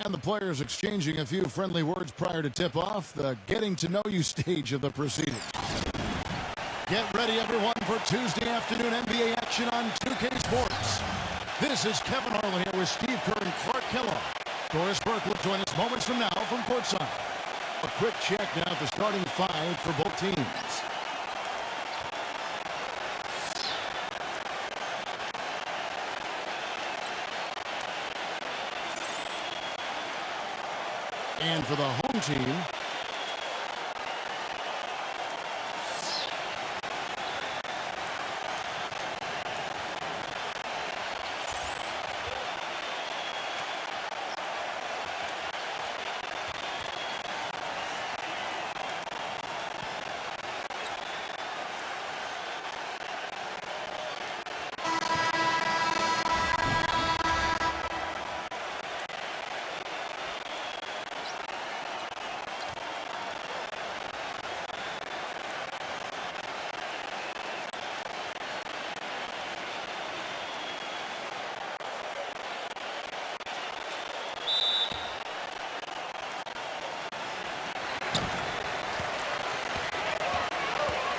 And the players exchanging a few friendly words prior to tip-off, the getting-to-know-you stage of the proceedings. Get ready, everyone, for Tuesday afternoon NBA action on 2K Sports. This is Kevin Harlan here with Steve Kerr and Clark Kellogg. Doris Burke will join us moments from now from courtside. A quick check now at the starting five for both teams. And for the home team,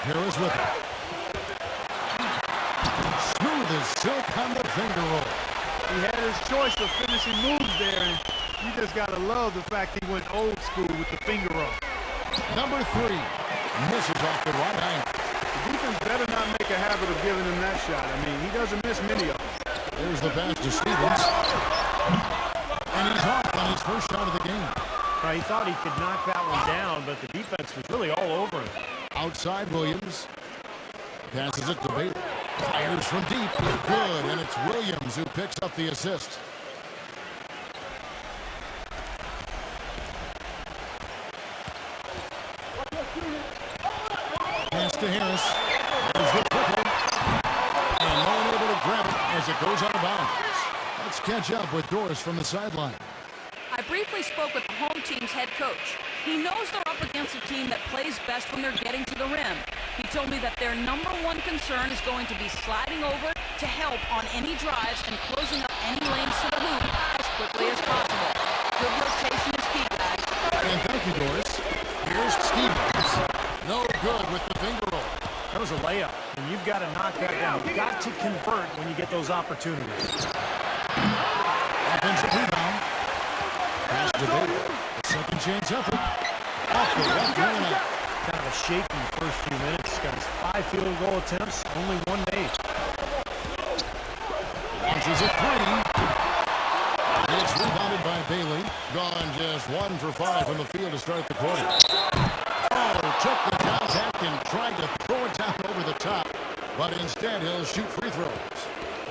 Harris with it. Smooth as silk on the finger roll. He had his choice of finishing moves there, and you just got to love the fact he went old school with the finger roll. Number 3. Misses off the right angle. The defense better not make a habit of giving him that shot. I mean, he doesn't miss many of them. There's the pass to Stevens. And he's off on his first shot of the game. He thought he could knock that one down, but the defense was really all over him. Outside Williams. Passes it to Bailey. Fires from deep. Good. And it's Williams who picks up the assist. Pass to Harris. There's the triple. And no one able to grab it as it goes out of bounds. Let's catch up with Doris from the sideline. I briefly spoke with the home team's head coach. He knows they're up against a team that plays best when they're getting to the rim. He told me that their number one concern is going to be sliding over to help on any drives and closing up any lanes to the hoop as quickly as possible. Good rotation is key, guys. And thank you, Doris. Here's Stevens. No good with the finger roll. That was a layup, and you've got to knock that down. You've got to convert when you get those opportunities. Offensive rebound. Pass to Bailey. Second chance effort. Off the left corner. Kind of a shaky first few minutes. Got his 5 field goal attempts, only 1 made. Launches a 3. It's rebounded by Bailey. Gone just 1 for 5 from the field to start the quarter. Oh, took the contact and tried to throw it down over the top. But instead, he'll shoot free throws.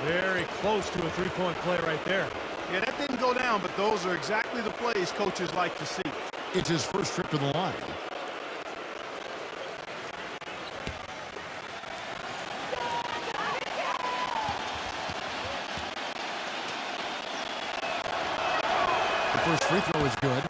Very close to a three-point play right there. Yeah, that didn't go down, but those are exactly the plays coaches like to see. It's his first trip to the line. The first free throw is good.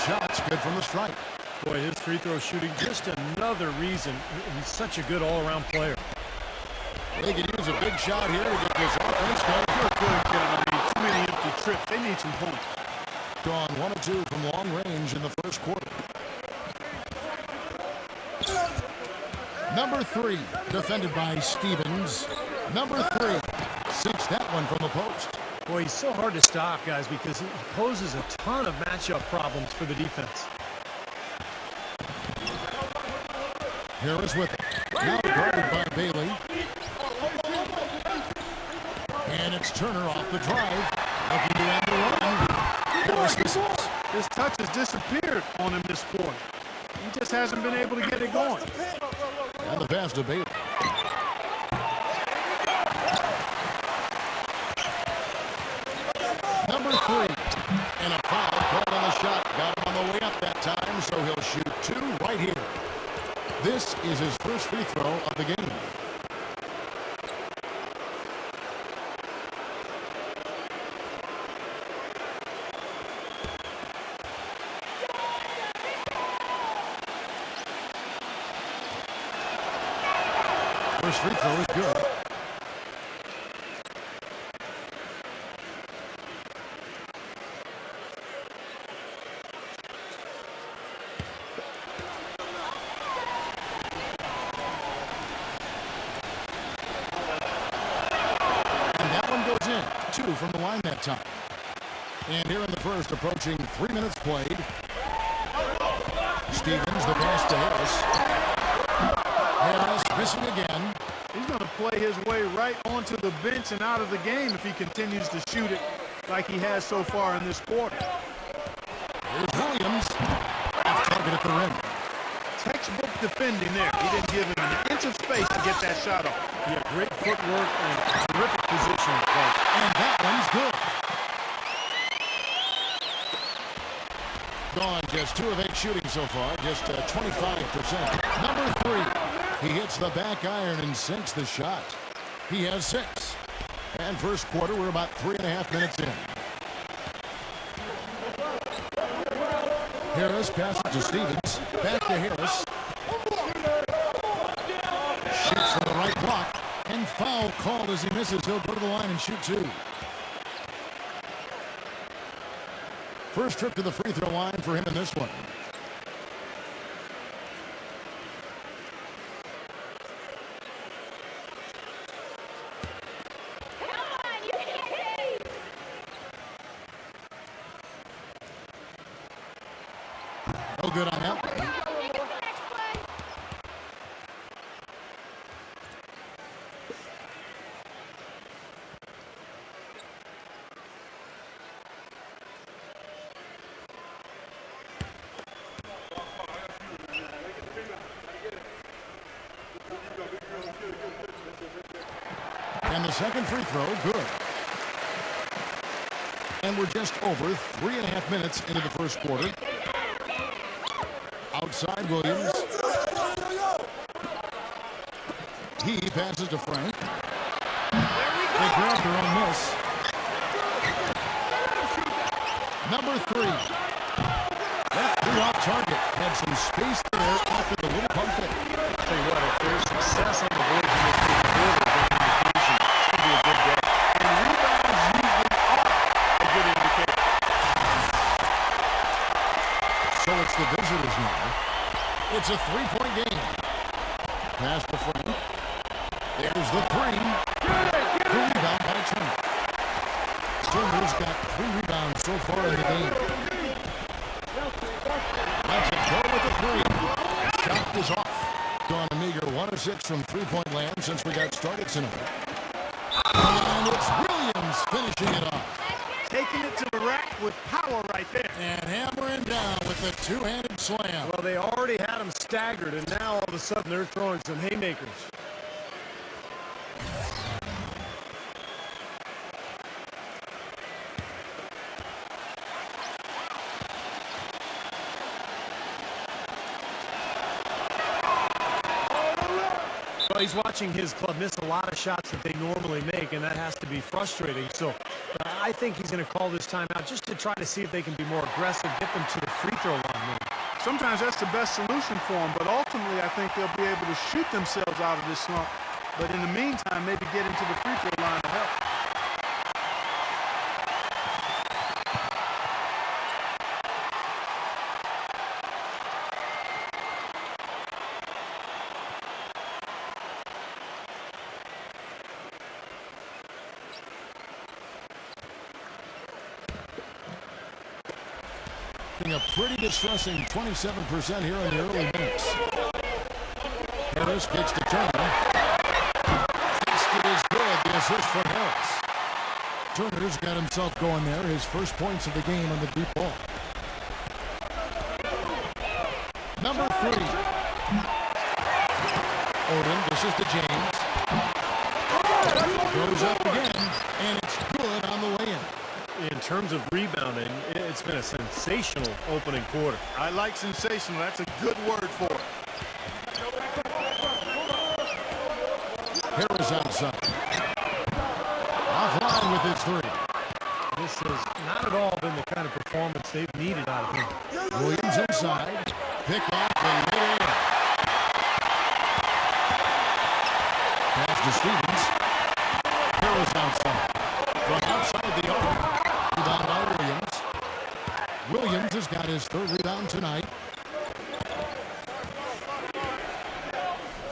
Shots good from the strike. Boy, his free throw shooting, just another reason he's such a good all-around player. They could use a big shot here to get this offense going. Good, Kevin. I mean, too many empty trips. They need some points. Gone 1 of 2 from long range in the first quarter. Number 3, defended by Stevens. Number 3, sinks that one from the post. Boy, he's so hard to stop, guys, because he poses a ton of matchup problems for the defense. Harris with it. Now guarded by Bailey. And it's Turner off the drive. Looking to end the run. Harris misses. His touch has disappeared on him this quarter. He just hasn't been able to get it going. And the pass to Bailey. Number 3. And a foul called on the shot. Got him on the way up that time, so he'll shoot 2 right here. This is his first free throw of the game. First free throw is good. And that one goes in. 2 from the line that time. And here in the first, approaching 3 minutes played. Stevens, the pass to Harris. Harris missing again. He's going to play his way right onto the bench and out of the game if he continues to shoot it like he has so far in this quarter. Here's Williams. Off target at the rim. Textbook defending there. He didn't give him an inch of space to get that shot off. Yeah, great footwork and terrific positioning play. And that one's good. Gone just 2 of 8 shooting so far, just 25%. Number 3, he hits the back iron and sinks the shot. He has 6. And first quarter, we're about 3.5 minutes in. Harris passes to Stevens. Back to Harris. Shoots from the right block. And foul called as he misses. He'll go to the line and shoot 2. First trip to the free throw line for him in this one. No good on that. And the second free throw, good. And we're just over 3.5 minutes into the first quarter. Outside Williams. He passes to Frank. They grab their own miss. Number 3. That threw off target. Had some space there after the little pump fake. I'll tell you what, if there's success on the board from this team, it's going to be a good day. And rebounds usually are a good indicator. So it's the visitors now. It's a 3-point game. Pass to Frank. There's the 3. The rebound by Turner. Turner's got 3 rebounds so far in the game. Let's go with the 3. Shot is off. Gone a meager 1 of 6 from 3-point land since we got started tonight. And it's Williams finishing it off. Taking it to the rack with power right there. And hammering down with a 2-handed slam. Well, they already had him staggered, and now all of a sudden they're throwing some haymakers. Well, he's watching his club miss a lot of shots that they normally make, and that has to be frustrating. So I think he's going to call this timeout just to try to see if they can be more aggressive, get them to the free throw line. Maybe. Sometimes that's the best solution for them, but ultimately I think they'll be able to shoot themselves out of this slump. But in the meantime, maybe get into the free throw line to help. A pretty distressing 27% here in the early minutes. Harris kicks to Turner. Basket is good. The assist from Harris. Turner's got himself going there. His first points of the game on the deep ball. Number 3. Odin, this is to James. Goes up again, and it's good on the way in. In terms of rebounding, it's been a sensational opening quarter. I like sensational. That's a good word for it. Harris outside. Offline with his 3. This has not at all been the kind of performance they've needed out of him. Williams inside. Pick off and lay in. to Stevens. Harris outside. From outside the arc. Rebound by Williams. Williams has got his third rebound tonight.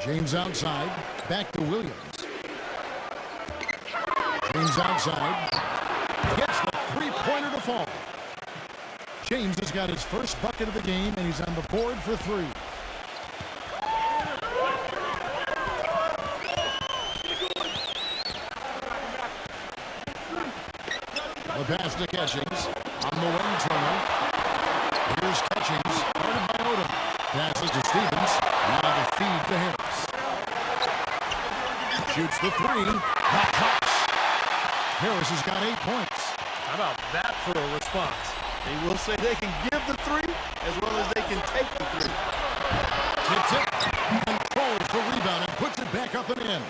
James outside. Back to Williams. James outside. Gets the three-pointer to fall. James has got his first bucket of the game, and he's on the board for three. The pass to Catchings. On the wing, Turner. Here's Catchings. Guarded by Odom. Passes to Stevens. Now the feed to Harris. Shoots the three. That tops. Harris has got 8 points. How about that for a response? They will say they can give the three as well as they can take the three. Tips it. Controls the rebound and puts it back up and in.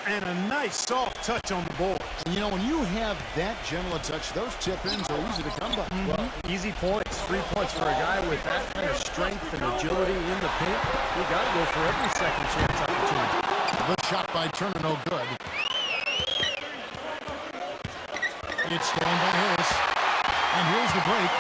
And a nice soft touch on the board. And you know, when you have that gentle a touch, those tip-ins are easy to come by. Well, easy points, 3 points for a guy with that kind of strength and agility in the paint. You got to go for every second chance opportunity. The shot by Turner, no good. It's stolen by Harris. And here's the break.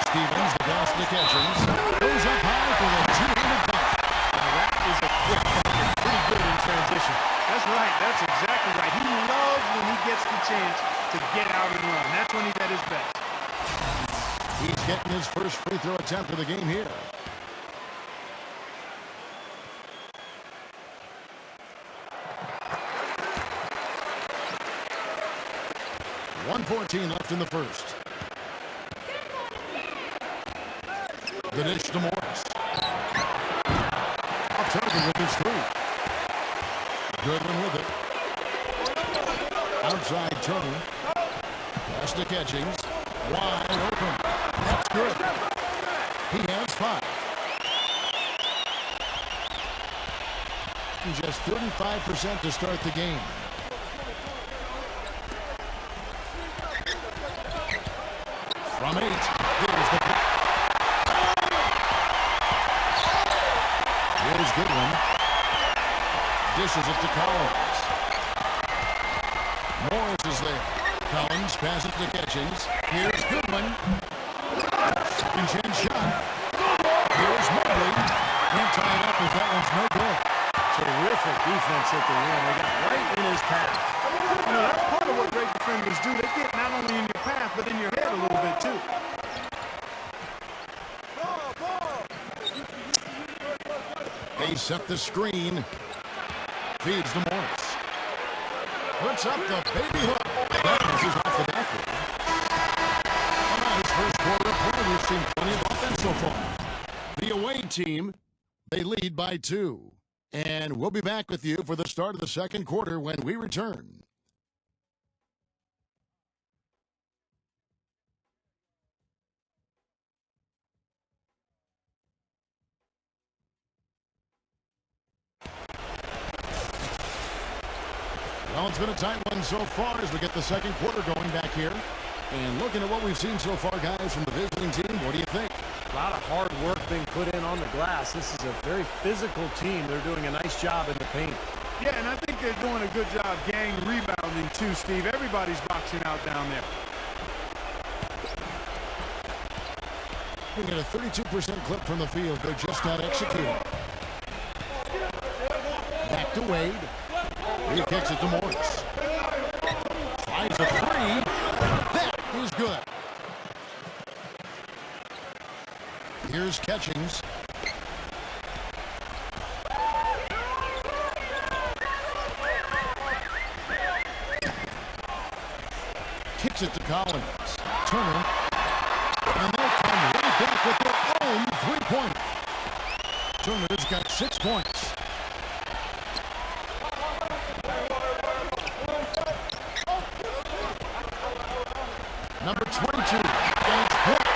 Stevens, the pass to Catchings. Goes up high for the two-handed dunk. Now that is a quick bucket. Pretty good in transition. That's right. That's exactly right. He loves when he gets the chance to get out and run. That's when he's at his best. He's getting his first free throw attempt of the game here. .114 left in the first. The dish to Morris. Off target with his three. Goodwin with it. Outside Turner. Pass to Catchings. Wide open. That's good. He has 5. He's just 35% to start the game. From 8. Here's the pick. Here's Goodwin. Dishes it to Collins. Morris is there. Collins passes to Catchings. Here's Goodwin. Second chance shot. Here's Mobley. Can't tie it up as that one's no good. Terrific defense at the rim. They got right in his path. You know, that's part of what great defenders do. They get not only in your path, but in your head a little bit, too. They set the screen. Feeds to Morris. Puts up the baby hook. That is off the backboard. All right, his first quarter of play. We've seen plenty of offense so far. The away team, they lead by 2. And we'll be back with you for the start of the second quarter when we return. Well, it's been a tight one so far as we get the second quarter going back here. And looking at what we've seen so far, guys, from the visiting team, what do you think? A lot of hard work being put in on the glass. This is a very physical team. They're doing a nice job in the paint. Yeah, and I think they're doing a good job gang rebounding, too, Steve. Everybody's boxing out down there. We get a 32% clip from the field. They're just not executing. Back to Wade. He kicks it to Morris. Tries a three. That is good. Here's Catchings. Kicks it to Collins. Turner. And they'll come right back with their own three-pointer. Turner's got 6 points. Number 22, and it's blocked.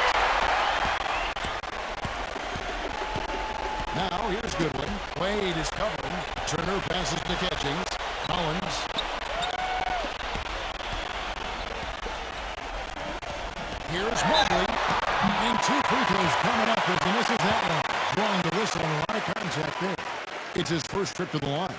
Now, here's Goodwin. Wade is covering. Turner passes to Catchings. Collins. Here's Mobley. And 2 free throws coming up as he misses that one. Drawing the whistle and a lot of contact there. It's his first trip to the line.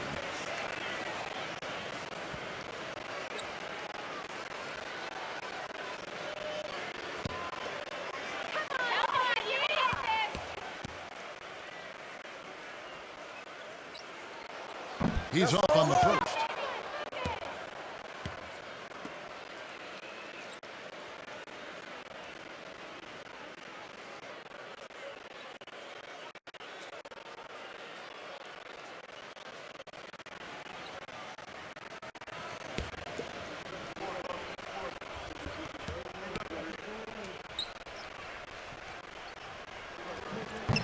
He's off on the first.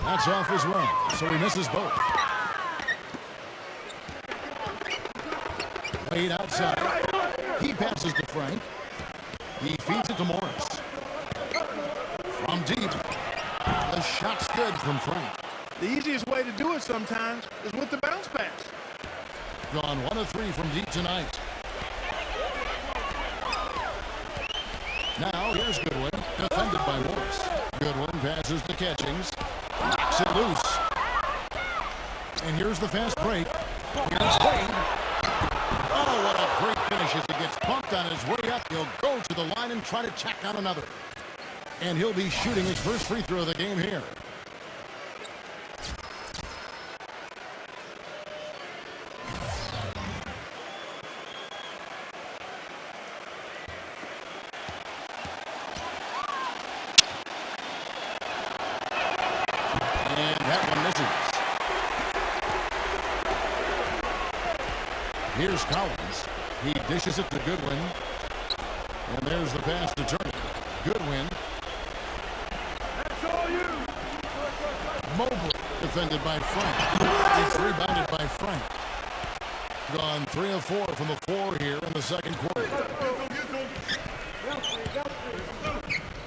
That's off as well, so he misses both. Wade outside. He passes to Frank. He feeds it to Morris. From deep. The shot's good from Frank. The easiest way to do it sometimes is with the bounce pass. Gone 1 of 3 from deep tonight. Now here's Goodwin, defended by Morris. Goodwin passes to Catchings. Knocks it loose. And here's the fast break. Here's Wade. Oh, what a great finish as he gets bumped on his way up. He'll go to the line and try to check on another. And he'll be shooting his first free throw of the game here. Here's Collins. He dishes it to Goodwin. And there's the pass to Turner. Goodwin. That's all you. Mobley defended by Frank. It's rebounded by Frank. Gone 3 of 4 from the floor here in the second quarter.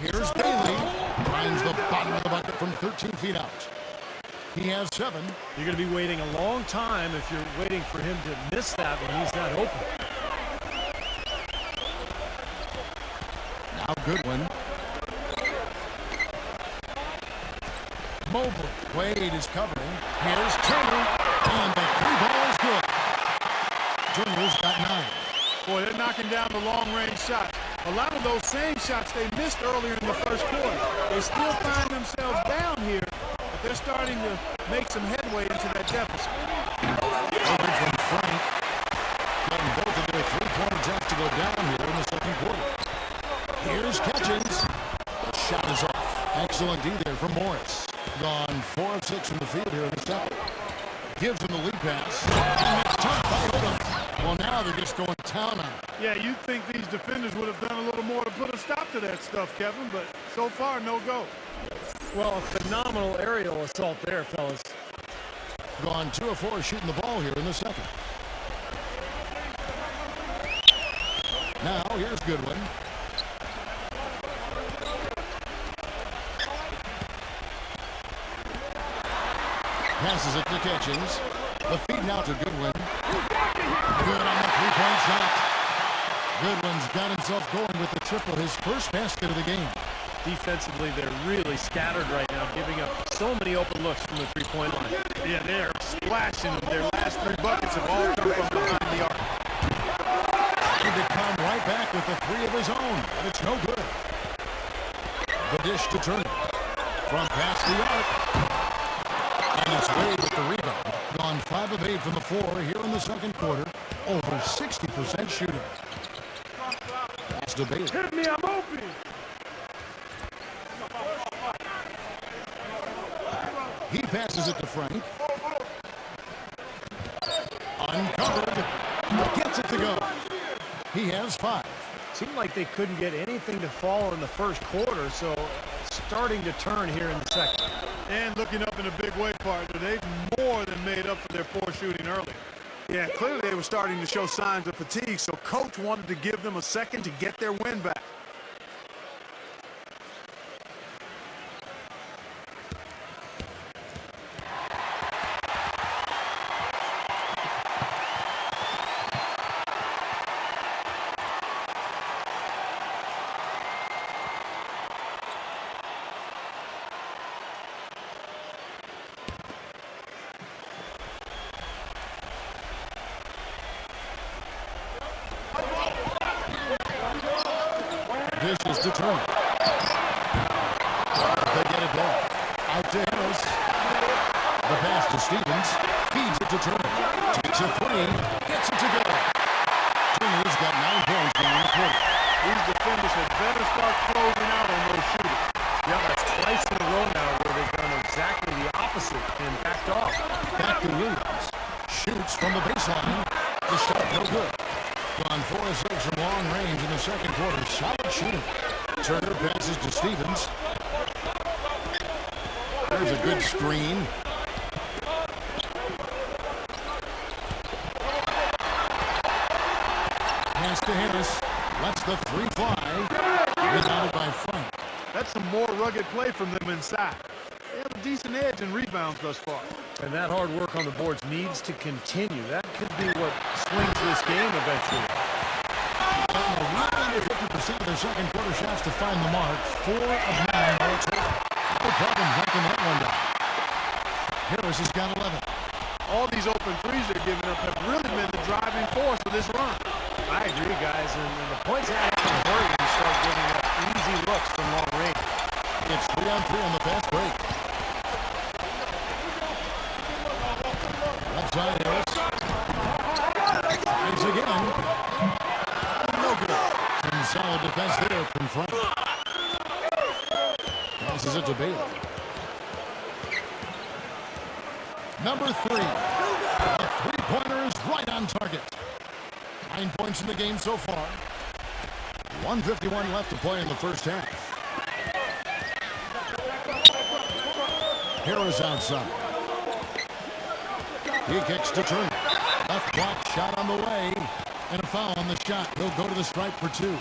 Here's Bailey. Finds the bottom of the bucket from 13 feet out. He has 7. You're going to be waiting a long time if you're waiting for him to miss that when he's not open. Now Goodwin. Mobley. Wade is covering. Here's Turner. And the 3-ball is good. Turner's got 9. Boy, they're knocking down the long-range shots. A lot of those same shots they missed earlier in the first quarter. They still find themselves down here. They're starting to make some headway into that deficit. Over from Frank. Getting both of their three-point attempts to go down here in the second quarter. Here's Catchings. The shot is off. Excellent D there from Morris. Gone 4 of 6 from the field here in the second. Gives him the lead pass. And it's tough by Odom. Well, now they're just going town on it. Yeah, you'd think these defenders would have done a little more to put a stop to that stuff, Kevin, but so far, no go. Well, a phenomenal aerial assault there, fellas. Gone 2 of 4 shooting the ball here in the second. Now here's Goodwin. Passes it to Catchings. The feed now to Goodwin. Good on the three-point shot. Goodwin's got himself going with the triple, his first basket of the game. Defensively, they're really scattered right now, giving up so many open looks from the three-point line. Yeah, they're splashing them. Their last 3 buckets have all come from behind the arc. He could come right back with the 3 of his own, but it's no good. The dish to Turner. From past the arc. And it's Wade with the rebound. Gone 5 of 8 from the floor here in the second quarter. Over 60% shooting. That's to Bailey. Hit me, I'm open. He passes it to Frank. Uncovered. Gets it to go. He has 5. Seemed like they couldn't get anything to fall in the first quarter, so starting to turn here in the second. And looking up in a big way, partner, they've more than made up for their poor shooting early. Yeah, clearly they were starting to show signs of fatigue, so coach wanted to give them a second to get their win back. This is to Turner. They get it back. Out to Harris. The pass to Stevens. Feeds it it to Turner. Takes a three. Gets it to go. Turner's got 9 points now in the quarter. These defenders had better start closing out on those shooters. Yeah, that's twice in a row now where they've done exactly the opposite and backed off. Back to Williams. Shoots from the baseline. The shot no good. Gone 4 of 6 from long range in the second quarter. Solid shooting. Turner passes to Stevens. There's a good screen. Pass to Harris. Lets the three fly. Rebounded by Frank. That's some more rugged play from them inside. They have a decent edge in rebounds thus far. And that hard work on the boards needs to continue. That could be what swings this game eventually. Right under 50% of their second quarter shots to find the mark. 4 of 9 all total. No problem knocking that one down. Harris has got 11. All these open threes they're giving up have really been the driving force of this run. I agree, guys, and the points add up in a hurry when you start giving up easy looks from long range. It's 3-on-3 on the fast break. Left side, Harris. Tries again. No good. Some solid defense there from Frank. Passes it to Bailey. Number 3. The three-pointer is right on target. 9 points in the game so far. 1:51 left to play in the first half. Harris outside. He kicks to Turner. Left block shot on the way. And a foul on the shot. He'll go to the stripe for 2.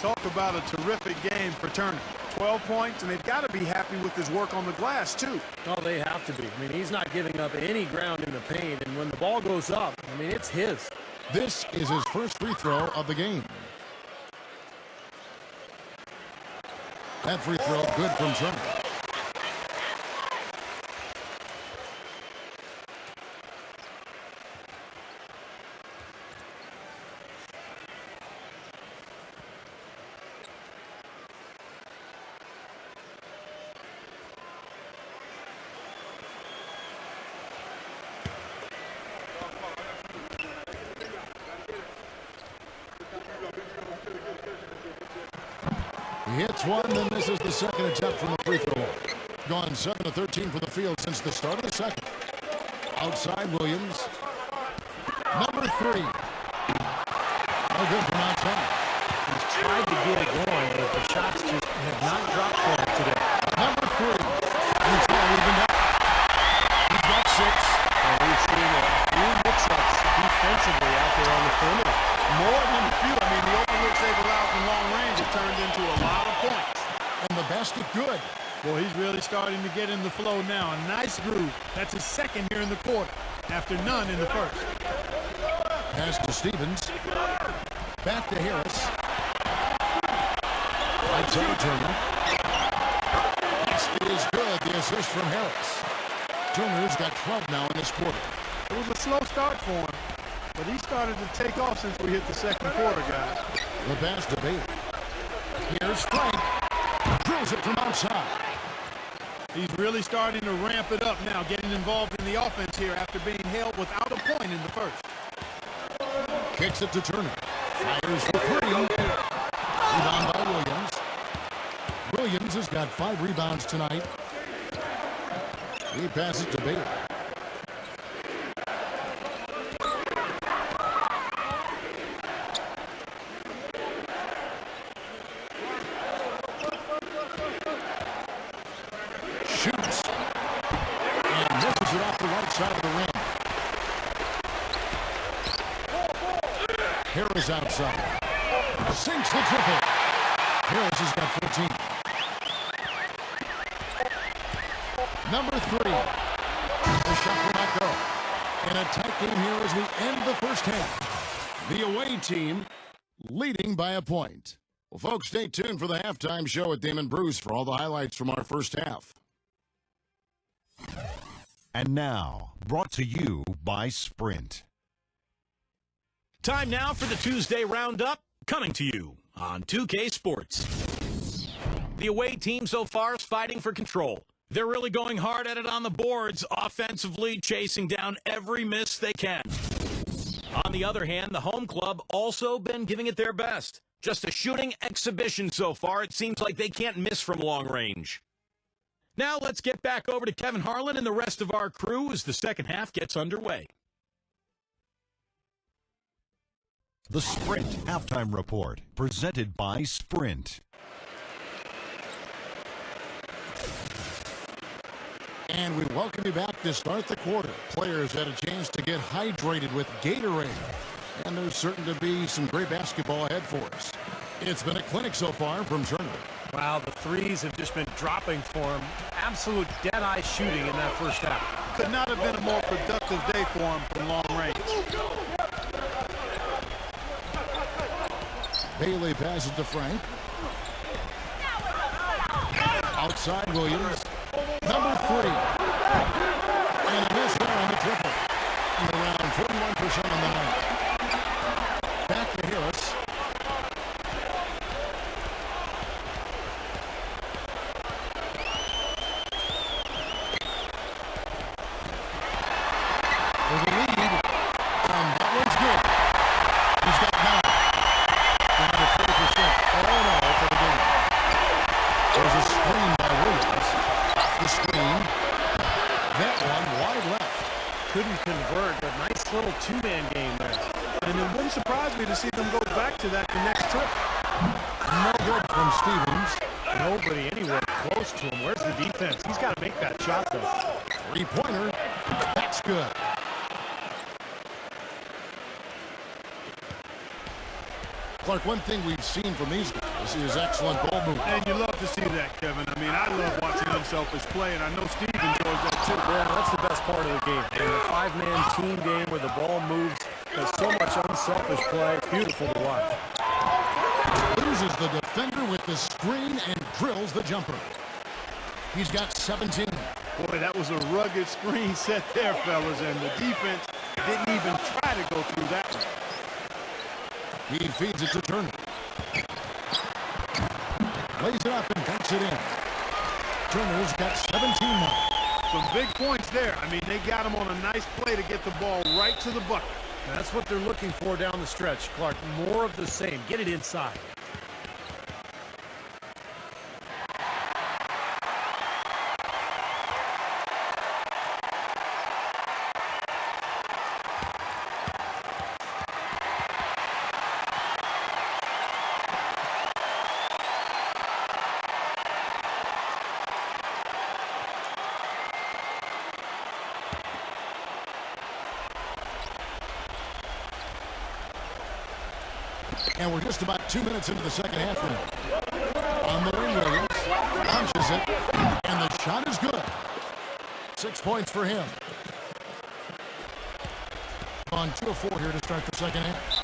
Talk about a terrific game for Turner. 12 points, and they've got to be happy with his work on the glass, too. Oh, they have to be. I mean, he's not giving up any ground in the paint, and when the ball goes up, I mean, it's his. This is his first free throw of the game. That free throw good from Turner. He hits one, then misses the second attempt from the free throw line. Gone 7 of 13 from the field since the start of the second. Outside Williams. Number 3. No good from outside. He's tried to get it going, but the shots just have not dropped for him today. Number 3. And it's all evened up. He's got 6. And we've seen a few mix-ups defensively out there on the perimeter. More than a few. I mean, the open looks they've allowed from long range have turned into a lot of points. And the basket good. Well, he's really starting to get in the flow now. A nice groove. That's his second here in the quarter, after none in the first. Pass to Stevens. Back to Harris. Right side Turner. Basket is good. The assist from Harris. Turner's got 12 now in this quarter. It was a slow start for him, but he started to take off since we hit the second quarter, guys. The pass to Bailey. Here's Frank. Drills it from outside. He's really starting to ramp it up now, getting involved in the offense here after being held without a point in the first. Kicks it to Turner. Fires for 3. Rebound by Williams. Williams has got 5 rebounds tonight. He passes to Bailey. Shoots. And misses it off the right side of the rim. Harris outside. Sinks the triple. Harris has got 14. Number 3. The shot will not go. An attack game here as we end the first half. The away team leading by a point. Well, folks, stay tuned for the halftime show at Damon Bruce for all the highlights from our first half. And now, brought to you by Sprint. Time now for the Tuesday Roundup, coming to you on 2K Sports. The away team so far is fighting for control. They're really going hard at it on the boards, offensively chasing down every miss they can. On the other hand, the home club also been giving it their best. Just a shooting exhibition so far. It seems like they can't miss from long range. Now let's get back over to Kevin Harlan and the rest of our crew as the second half gets underway. The Sprint Halftime Report, presented by Sprint. And we welcome you back to start the quarter. Players had a chance to get hydrated with Gatorade. And there's certain to be some great basketball ahead for us. It's been a clinic so far from Turner. Wow, the threes have just been dropping for him. Absolute dead-eye shooting in that first half. Could not have been a more productive day for him from long range. Bailey passes to Frank. Outside Williams. Number 3. And a miss there on the triple. And around 41% on the night. Back to Harris. For the lead. And that one's good. He's got 9. Down to 40%. Oh no, for the game. There's a screen by Williams. The screen. That one wide left. Couldn't convert, but nice little two-man game there. And it wouldn't surprise me to see them go back to that the next trip. No good from Stevens. Nobody anywhere close to him. Where's the defense? He's got to make that shot, though. Three-pointer. That's good. Clark, one thing we've seen from these guys is excellent ball movement. And you love to see that, Kevin. I mean, I love watching unselfish play, and I know Steve enjoys that too. Yeah, that's the best part of the game. In a five-man team game where the ball moves, there's so much unselfish play. It's beautiful to watch. Loses the defender with the screen and drills the jumper. He's got 17. Boy, that was a rugged screen set there, fellas, and the defense didn't even try to go through that one. He feeds it to Turner. Lays it up and banks it in. Turner's got 17 now. Some big points there. I mean, they got him on a nice play to get the ball right to the bucket. That's what they're looking for down the stretch, Clark. More of the same. Get it inside. And we're just about 2 minutes into the second half now. On the wing, Williams launches it, and the shot is good. 6 points for him. On 2 of 4 here to start the second half.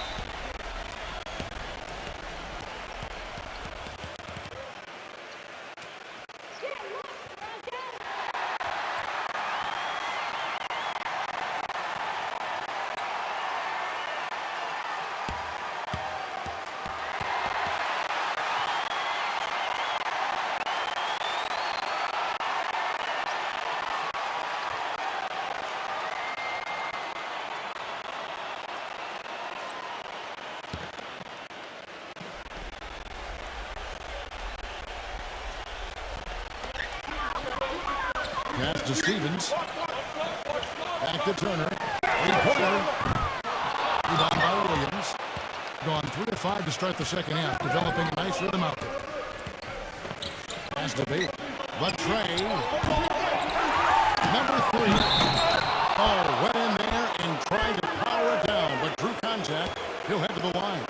Pass to Stevens. Back to Turner. Three-pointer. Rebound by Williams. Gone 3 of 5 to start the second half. Developing a nice rhythm out there. Pass to Bailey. Latrey. Number 3. Oh, went in there and tried to power it down, but drew contact. He'll head to the line.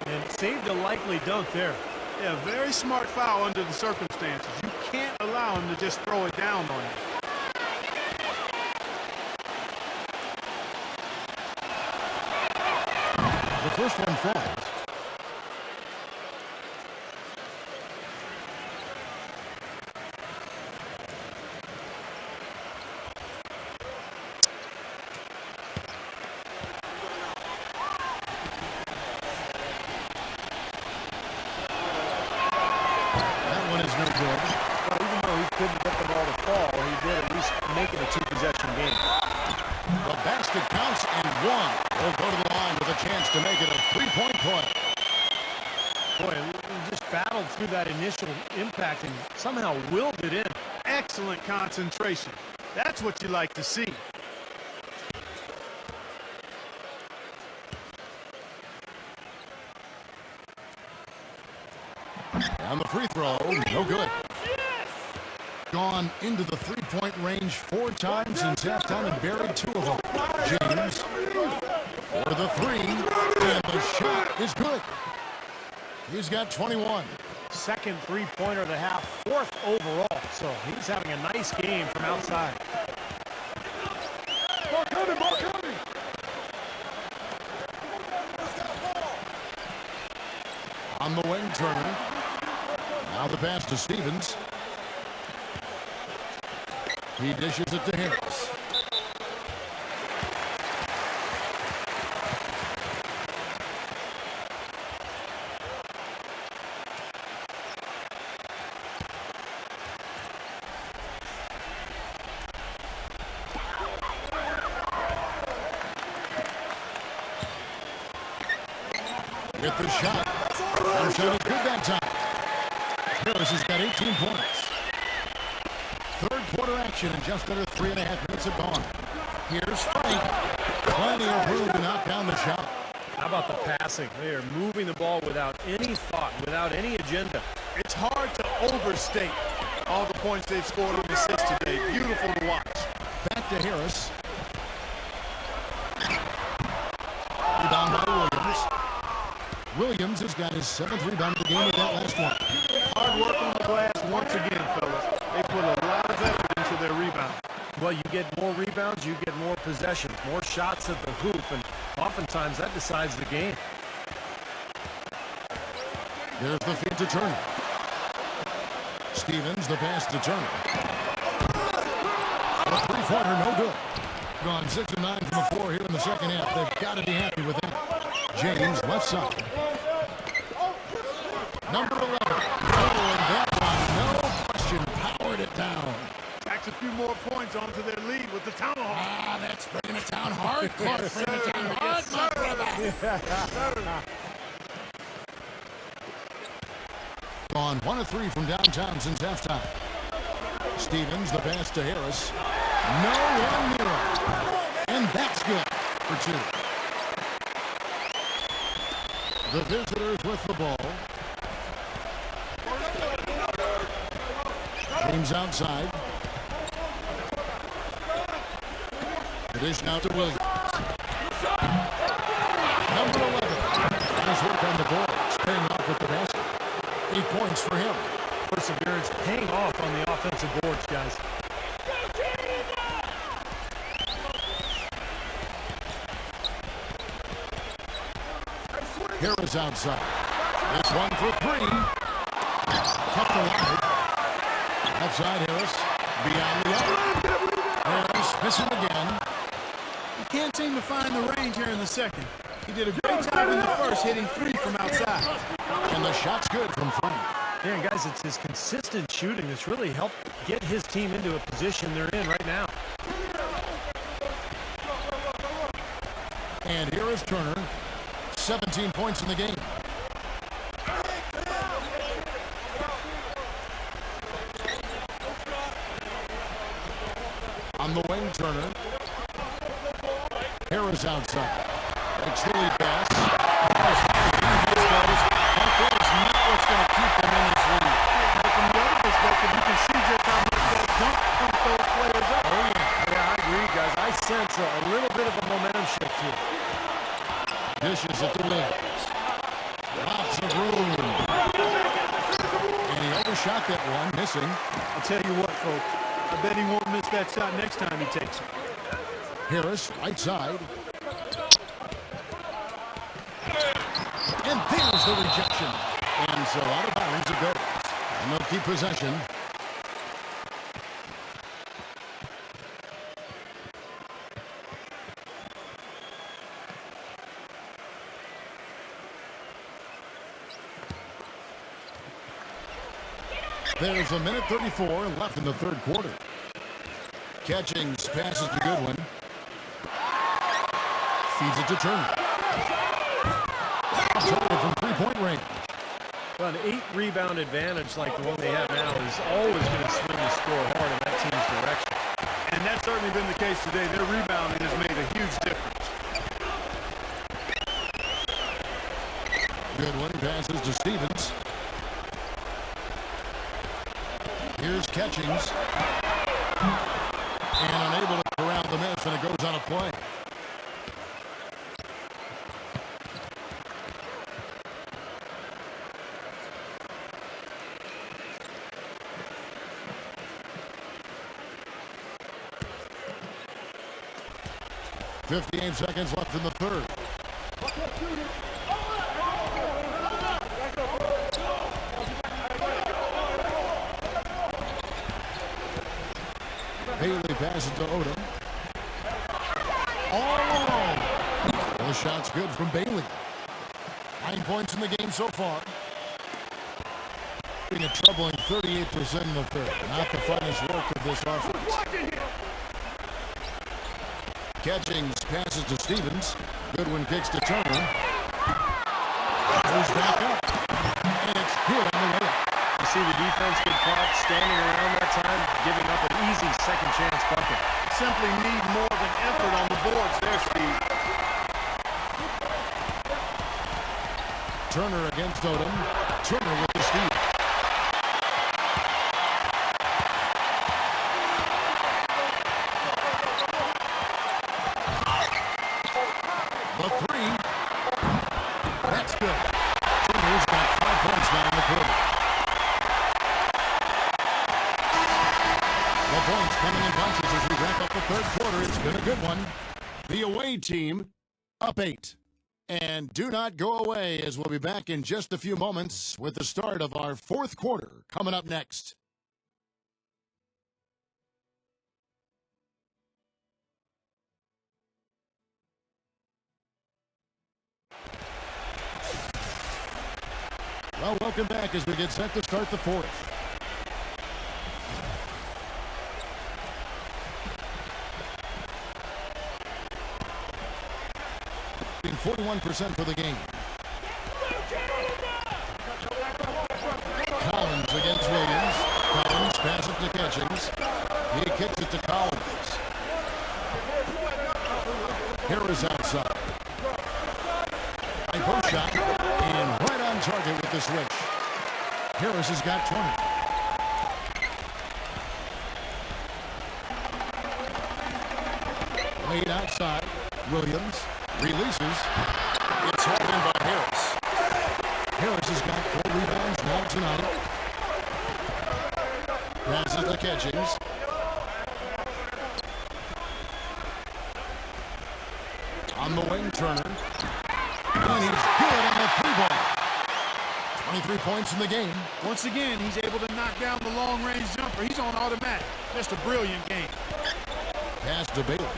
And saved a likely dunk there. Yeah, very smart foul under the circumstances. You can't allow him to just throw it down on you. The first one falls. Well, even though he couldn't get the ball to fall, he did at least make it a two-possession game. The basket counts and one. Will go to the line with a chance to make it a three-point play. Boy, he just battled through that initial impact and somehow willed it in. Excellent concentration. That's what you like to see. And the free throw, no good. Gone into the three-point range 4 times since halftime and buried 2 of them. James for the three, and the shot is good. He's got 21. Second three-pointer of the half, 4th overall. So he's having a nice game from outside. Ball coming. On the wing, Turner. Now the pass to Stevens. He dishes it to Harris. Get the shot. That shot is good that time. Harris has got 18 points. Third quarter action and just under 3.5 minutes have gone. Here's Frank. Plenty of room to knock down the shot. How about the passing? They are moving the ball without any thought, without any agenda. It's hard to overstate all the points they've scored on assists today. Beautiful to watch. Back to Harris. Rebound by Williams. Williams has got his 7th rebound of the game with that last one. Hard work on the glass once again, fellas. They put a lot of effort into their rebound. Well, you get more rebounds, you get more possessions, more shots at the hoop, and oftentimes that decides the game. There's the feed to Turner. Stevens, the pass to Turner. A three-pointer, no good. Gone 6 of 9 from the floor here in the second half. They've got to be happy with that. James, left side. Number 11. Oh, and that one, no question, powered it down. Tacks a few more points onto their lead with the tomahawk. Ah, that's bringing it down hard. Bringing it down hard, my brother. Gone 1 of 3 from downtown since halftime. Stevens, the pass to Harris. No one near him. And that's good for 2. The visitors with the ball. James outside. The dish now to Williams. Number 11. Nice work on the boards, paying off with the basket. 8 points for him. Perseverance paying off on the offensive boards, guys. Harris outside. This one for 3. Kept alive. Outside Harris. Beyond the arc. Harris missing again. He can't seem to find the range here in the second. He did a great job in the first, hitting 3 from outside. And the shot's good from Frank. Yeah, guys, it's his consistent shooting that's really helped get his team into a position they're in right now. And here is Turner. 17 points in the game. On the wing, Turner. Harris outside. Makes the lead pass. That is not what's going to keep them in this lead. But from the other perspective, you can see just how much that jump pump those players up. Oh, yeah. Yeah, I agree, guys. I sense a little bit of a momentum shift here. Dishes at the Williams. Lots of room. And he overshot that one, missing. I'll tell you what, folks. I bet he won't miss that shot next time he takes it. Harris, right side. And there's the rejection. And so out of bounds it goes. And they'll keep possession. There's a minute 34 left in the third quarter. Catchings passes to Goodwin. Feeds it to Turner. Turner from three-point range. Well, an 8-rebound advantage like the one they have now is always going to swing the score hard in that team's direction. And that's certainly been the case today. Their rebounding has made a huge difference. Goodwin passes to Stevens. Here's Catchings. And unable to corral the miss, and it goes on a play. .58 seconds left in the third. Bailey passes to Odom. All alone. The shot's good from Bailey. 9 points in the game so far. Being a troubling 38% in the third. Not the finest work of this offense. Catchings passes to Stevens. Goodwin kicks to Turner. Goes back up. And it's good on the layup. You see the defense get caught standing around that time, giving up an easy second chance bucket. Simply need more than effort on the boards there, Steve. Turner against Odom. Turner with the steal. The three. That's good. Turner's got 5 points now in the quarter. The points coming in bunches as we wrap up the third quarter. It's been a good one. The away team up 8. And do not go away, as we'll be back in just a few moments with the start of our fourth quarter coming up next. Well, welcome back as we get set to start the fourth. 41% for the game. Collins against Williams. Collins passes to Catchings. He kicks it to Collins. Harris outside. Post shot. And right on target with the switch. Harris has got 20. Laid outside. Williams releases. It's hauled in by Harris. Harris has got 4 rebounds now tonight. Passes to Catchings. On the wing, Turner. And he's good on the 3-ball. 23 points in the game. Once again, he's able to knock down the long-range jumper. He's on automatic. Just a brilliant game. Pass to Bailey.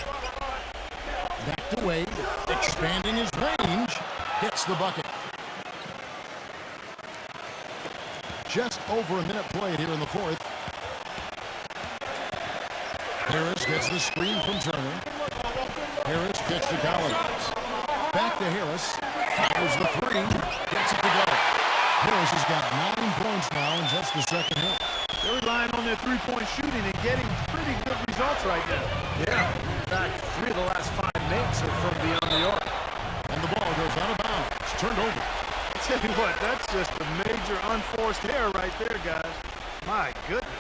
Back to Wade. Expanding his range. Hits the bucket. Just over a minute played here in the fourth. Harris gets the screen from Turner. Harris gets to Collins. Back to Harris. Fires the 3. Gets it to go. Harris has got 9 points now in just the second half. They're relying on their three-point shooting and getting pretty good results right now. Yeah. In fact, 3 of the last 5 makes are from beyond the arc. And the ball goes out of bounds. It's turned over. I tell you what, that's just a major unforced error right there, guys. My goodness.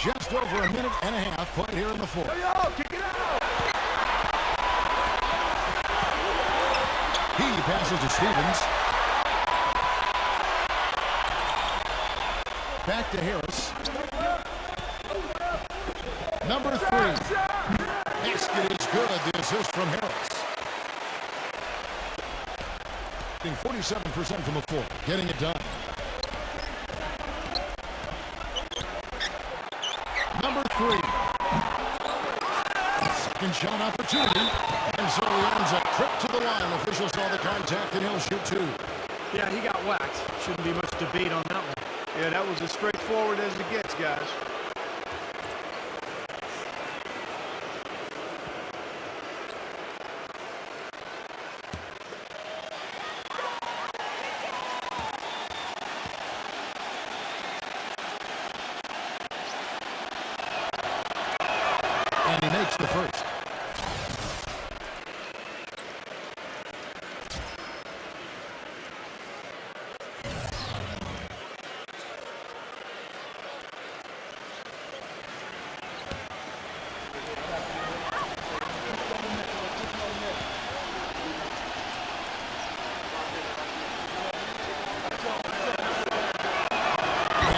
Just over a minute and a half played here in the fourth. Kick it out! He passes to Stevens. Back to Harris. Number 3. Basket is good. The assist from Harris. 47% from the floor. Getting it done. Number 3. second shot opportunity. And so he earns a trip to the line. Officials saw the contact, and he'll shoot two. Yeah, he got whacked. Shouldn't be much debate on that one. Yeah, that was as straightforward as it gets, guys. And he makes the first.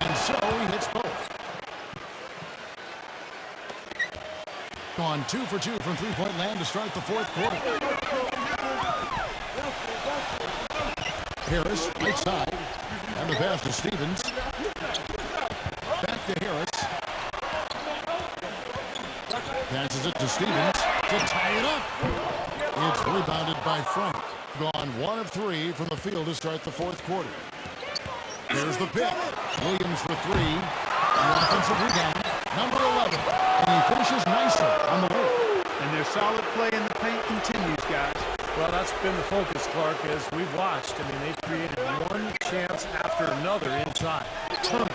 And so he hits both. Gone 2 for 2 from three-point land to start the fourth quarter. Harris, right side. And the pass to Stevens. Back to Harris. Passes it to Stevens to tie it up. It's rebounded by Frank. Gone 1 of 3 from the field to start the fourth quarter. There's the pick. Williams for 3. The offensive rebound. Number 11. And he finishes nicely on the way. And their solid play in the paint continues, guys. Well, that's been the focus, Clark, as we've watched. I mean, they've created one chance after another inside. Turner.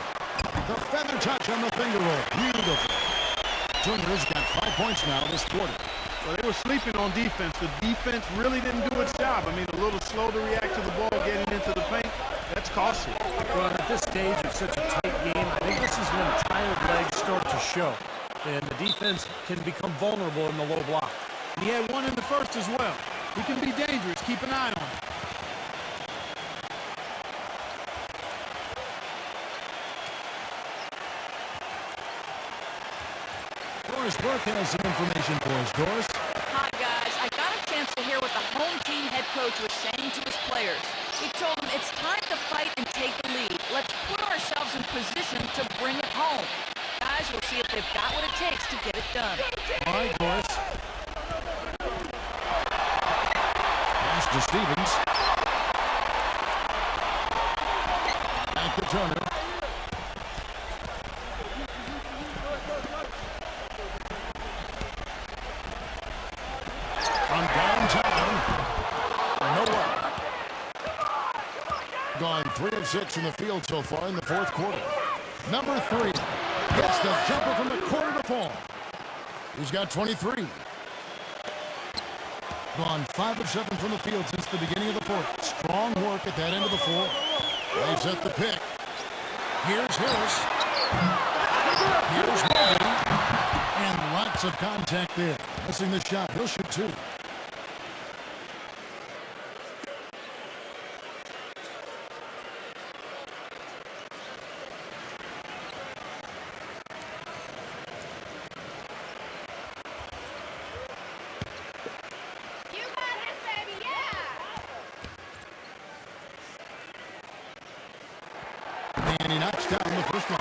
The feather touch on the finger roll. Beautiful. Turner's got 5 points now this quarter. Well, they were sleeping on defense. The defense really didn't do its job. I mean, a little slow to react to the ball getting into the paint. That's costly. Well, at this stage of such a tight game, I think this is when tired legs start to show. And the defense can become vulnerable in the low block. He had one in the first as well. He can be dangerous. Keep an eye on him. Doris Burke has some information for us. Doris? Hi, guys. I got a chance to hear what the home team head coach was saying to his players. He told them it's time to fight and take the lead. Let's put ourselves in position to bring it home. Guys, we'll see if they've got what it takes to get it done. All right, Doris. Pass to Stevens. Back to Turner. From downtown. Nowhere. Gone 3 of 6 from the field so far in the fourth quarter. Number 3 gets the jumper from the corner to fall. He's got 23. Gone 5 of 7 from the field since the beginning of the fourth. Strong work at that end of the floor. They set the pick. Here's Harris. Here's Mobley. And lots of contact there. Missing the shot. He'll shoot 2. And he knocks down the first one.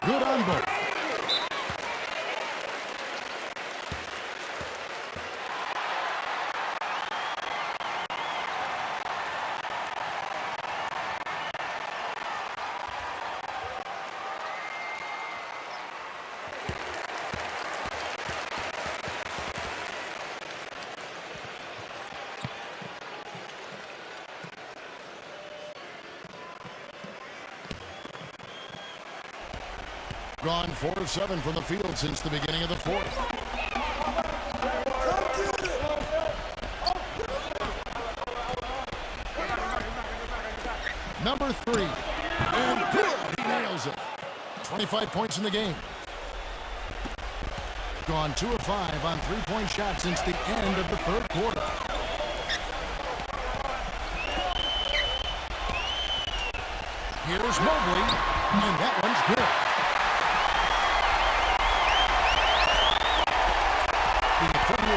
Good on both. Gone 4 of 7 from the field since the beginning of the fourth. Number 3. And good. He nails it. 25 points in the game. Gone 2 of 5 on three-point shots since the end of the third quarter. Here's Mobley. And that one's good.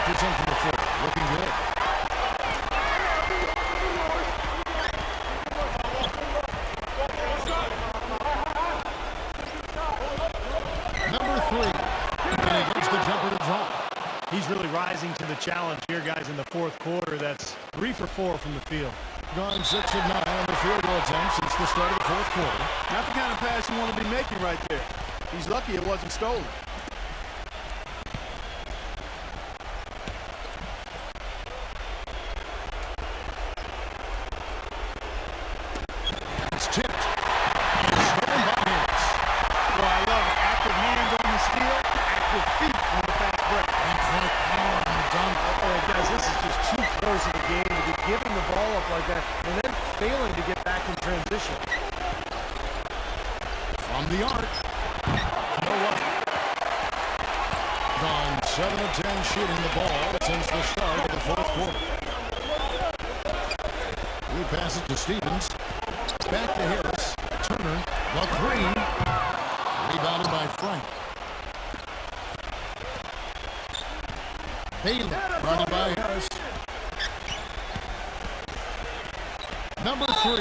48% from the floor. Looking good. Number 3. And he gets the jumper to drop. He's really rising to the challenge here, guys, in the fourth quarter. That's 3 for 4 from the field. Gone 6 of 9 on the field goal attempt since the start of the fourth quarter. Not the kind of pass you want to be making right there. He's lucky it wasn't stolen. It's tipped. And stolen by Harris. Well, I love it. Active hands on the steal, active feet on the fast break. And quick power on the dunk. Guys, this is just too close in the game to be giving the ball up like that and then failing to get back in transition. From the arc. No up. Gone 7 of 10 shooting the ball since the start of the fourth quarter. We pass it to Stevens. Back to Harris. Turner. The 3. Rebounded by Frank. Bailey running by Harris. Number 3.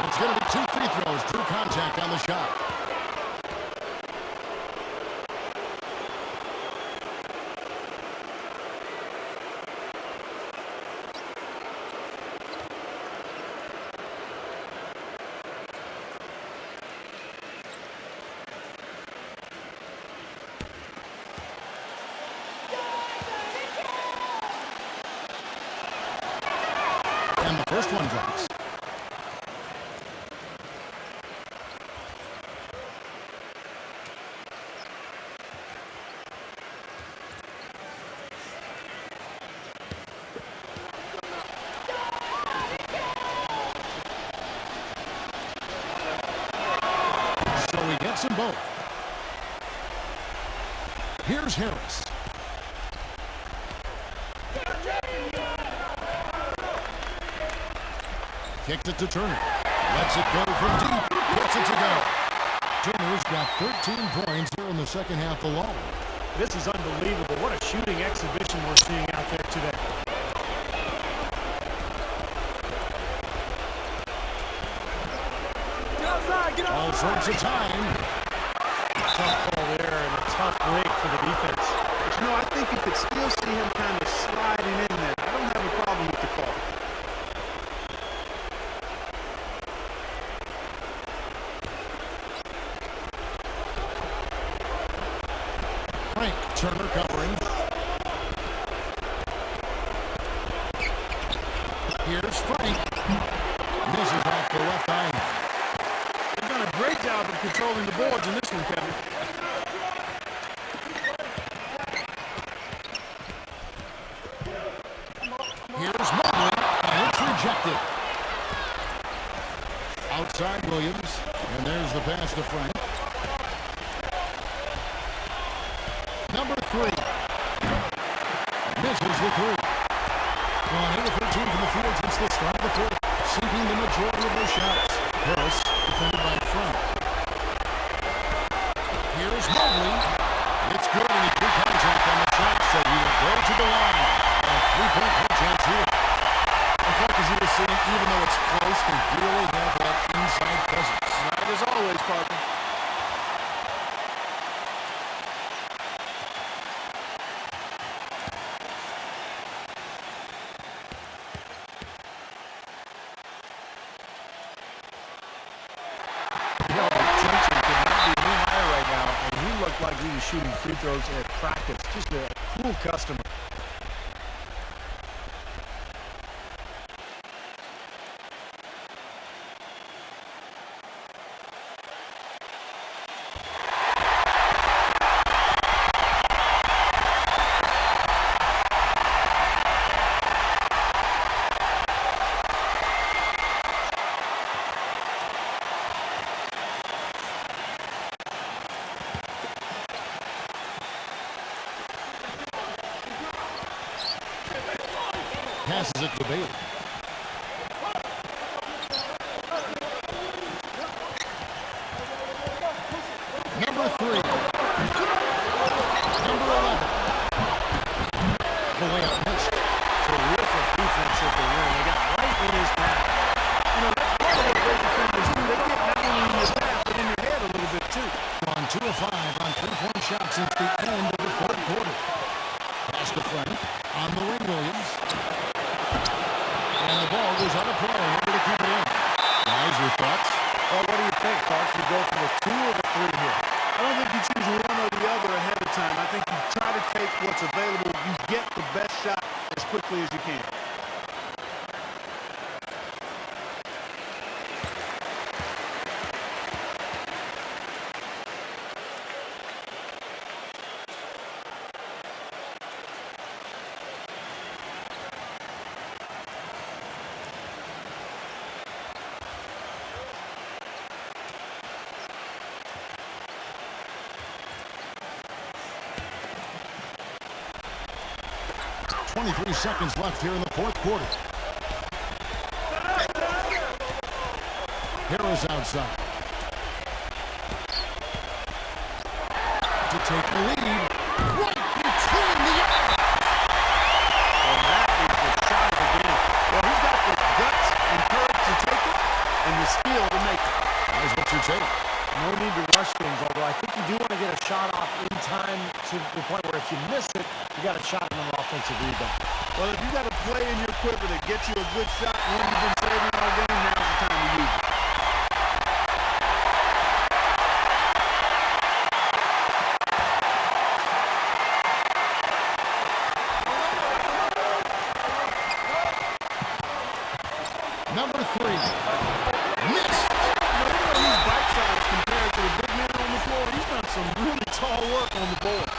It's going to be 2 free throws. Drew contact on the shot. And the first one drops. So he gets them both. Here's Harris. Kicks it to Turner. Lets it go from deep. Gets it to go. Turner's got 13 points here in the second half alone. This is unbelievable. What a shooting exhibition we're seeing out there today. All sorts of time. Tough call there and a tough break for the defense. But you know, I think you could still see him kind of sliding in there. I don't have a problem with the call. Frank Turner covering. Here's Frank. Misses off the left eye. They've done a great job of controlling the boards in this one, Kevin. Here's Mobley, and it's rejected. Outside Williams, and there's the pass to Frank. Number 3. Misses the 3. Gone 8 of 13 from the field since the start of the fourth, sinking the majority of their shots. Harris, defended by Frank. Here's Mobley. It's good, and he drew contact on the shot, so he will go to the line. A 3-point chance here. And Clark, as you were saying, even though it's close, they really have that inside presence. Right as always, Parker. Like he was shooting free throws at practice. Just a cool customer. Passes it to Bailey. Number 3. Number 11. Bailey Pass to Frank. On the wing, Williams. And the ball goes out of play. Able to keep it in. Guys, your thoughts? Well, what do you think, Clark? You go for the 2 or the 3 here? I don't think you choose one or the other ahead of time. I think you try to take what's available. You get the best shot as quickly as you can. .23 seconds left here in the fourth quarter. Harris outside. To take the lead. Right between the eyes. Well, that is the shot of the game. Well, he's got the guts and courage to take it and the skill to make it. That's what you take. No need to rush things, although I think you do want to get a shot off in time to the point where if you miss it, you got a shot on an offensive rebound. Well, if you got a play in your quiver that gets you a good shot, one you've been saving all game, now's the time to use it. Number 3. Missed. He's bite size compared to the big man on the floor. He's done some really tall work on the board.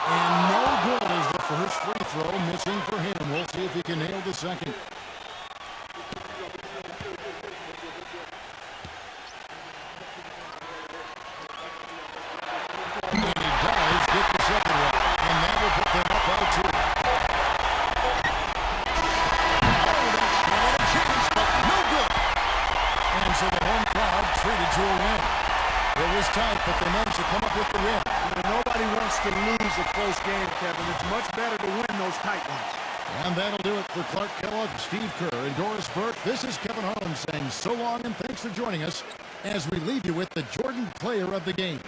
And no good as the first free throw missing for him. We'll see if he can nail the second. And he does get the second one. And that will put them up by 2. Oh, that's not a chance, but no good. And so the home crowd treated to a win. It was tight, but they managed to come up with the win. Nobody wants to lose a close game, Kevin. It's much better to win those tight ones. And that'll do it for Clark Kellogg, Steve Kerr, and Doris Burke. This is Kevin Harlan saying so long and thanks for joining us as we leave you with the Jordan Player of the Game.